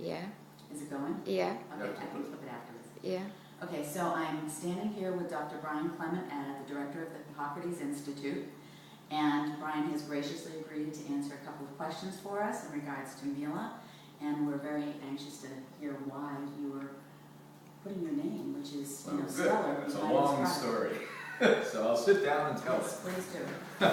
Yeah. Is it going? Yeah. Okay, I can flip it afterwards. Yeah. Okay, so I'm standing here with Dr. Brian Clement, the director of the Hippocrates Institute, and Brian has graciously agreed to answer a couple of questions for us in regards to Mila, and we're very anxious to hear why you were putting your name, which is stellar. Good. It's a long story, so I'll sit down and tell Yes, it. please do.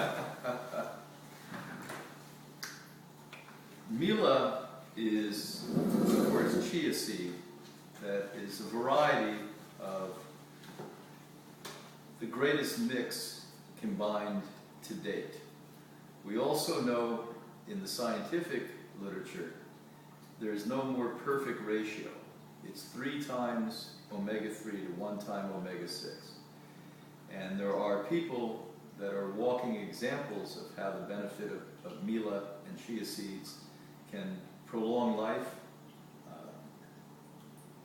Mila is, of course, chia seed that is a variety of the greatest mix combined to date. We also know in the scientific literature there is no more perfect ratio. It's 3 times omega-3 to 1 time omega-6. And there are people that are walking examples of how the benefit of Mila and chia seeds can prolong life,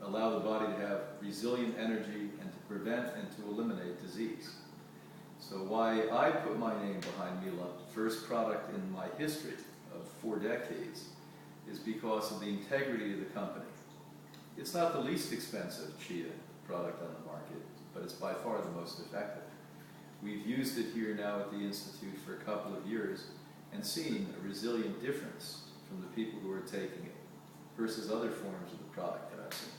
allow the body to have resilient energy, and to prevent and to eliminate disease. So why I put my name behind Mila, first product in my history of 4 decades, is because of the integrity of the company. It's not the least expensive chia product on the market, but it's by far the most effective. We've used it here now at the Institute for a couple of years and seen a resilient difference from the people who are taking it versus other forms of the product that I've seen.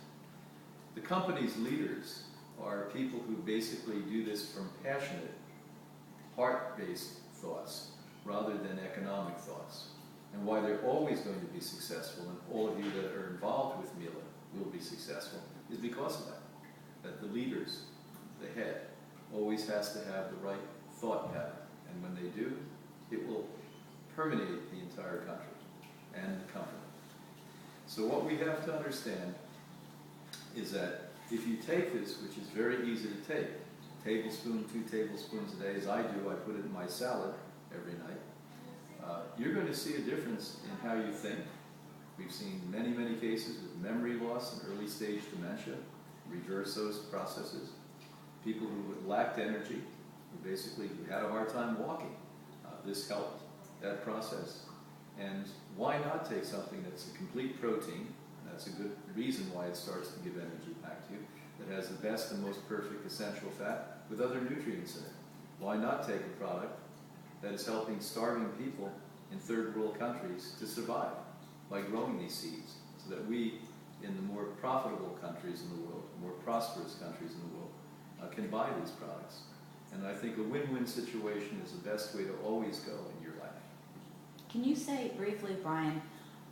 The company's leaders are people who basically do this from passionate, heart-based thoughts rather than economic thoughts. And why they're always going to be successful, and all of you that are involved with Mila will be successful, is because of that. That the leaders, the head, always has to have the right thought pattern. And when they do, it will permeate the entire country and the company. So what we have to understand is that if you take this, which is very easy to take, a tablespoon, 2 tablespoons a day, as I do, I put it in my salad every night, you're going to see a difference in how you think. We've seen many, many cases with memory loss and early stage dementia, reverse those processes. People who lacked energy, who basically had a hard time walking. This helped that process. And why not take something that's a complete protein, and that's a good reason why it starts to give energy back to you, that has the best and most perfect essential fat with other nutrients in it. Why not take a product that is helping starving people in third world countries to survive by growing these seeds, so that we, in the more profitable countries in the world, more prosperous countries in the world, can buy these products. And I think a win-win situation is the best way to always go in your life. Can you say briefly, Brian,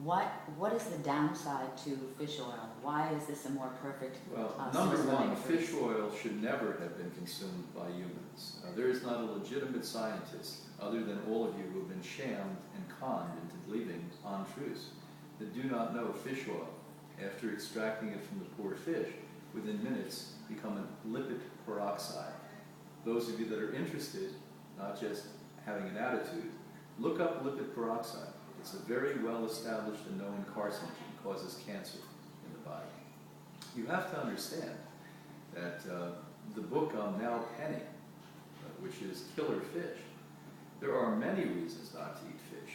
what is the downside to fish oil? Why is this a more perfect Well, source number of one, omega-3s? fish oil should never have been consumed by humans. There is not a legitimate scientist, other than all of you who have been shammed and conned into believing untruths, that do not know fish oil, after extracting it from the poor fish, within minutes become a lipid peroxide. Those of you that are interested, not just having an attitude, look up lipid peroxide. It's a very well-established and known carcinogen, causes cancer in the body. You have to understand that the book I'm now penning, which is Killer Fish, there are many reasons not to eat fish.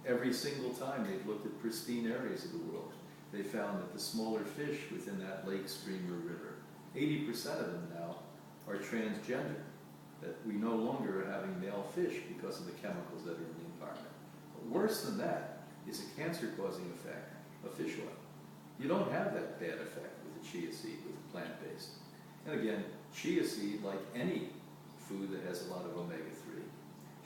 Every single time they've looked at pristine areas of the world, they found that the smaller fish within that lake, stream, or river, 80% of them now are transgender, that we no longer are having male fish because of the chemicals that are in the environment. But worse than that is a cancer-causing effect of fish oil. You don't have that bad effect with a chia seed, with a plant-based. And again, chia seed, like any food that has a lot of omega-3,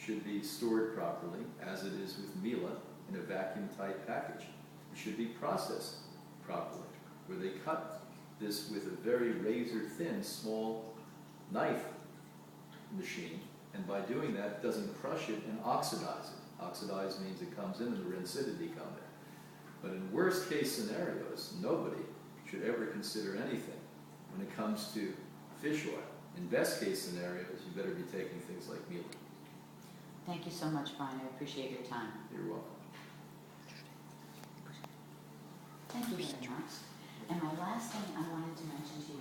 should be stored properly, as it is with Mila, in a vacuum-tight package. It should be processed properly, where they cut this with a very razor-thin, small knife machine, and by doing that, it doesn't crush it and oxidize it. Oxidize means it comes in and the rancidity comes in. But in worst-case scenarios, nobody should ever consider anything when it comes to fish oil. In best-case scenarios, you better be taking things like Mila. Thank you so much, Brian. I appreciate your time. You're welcome. Thank you very much. And my last thing I wanted to mention to you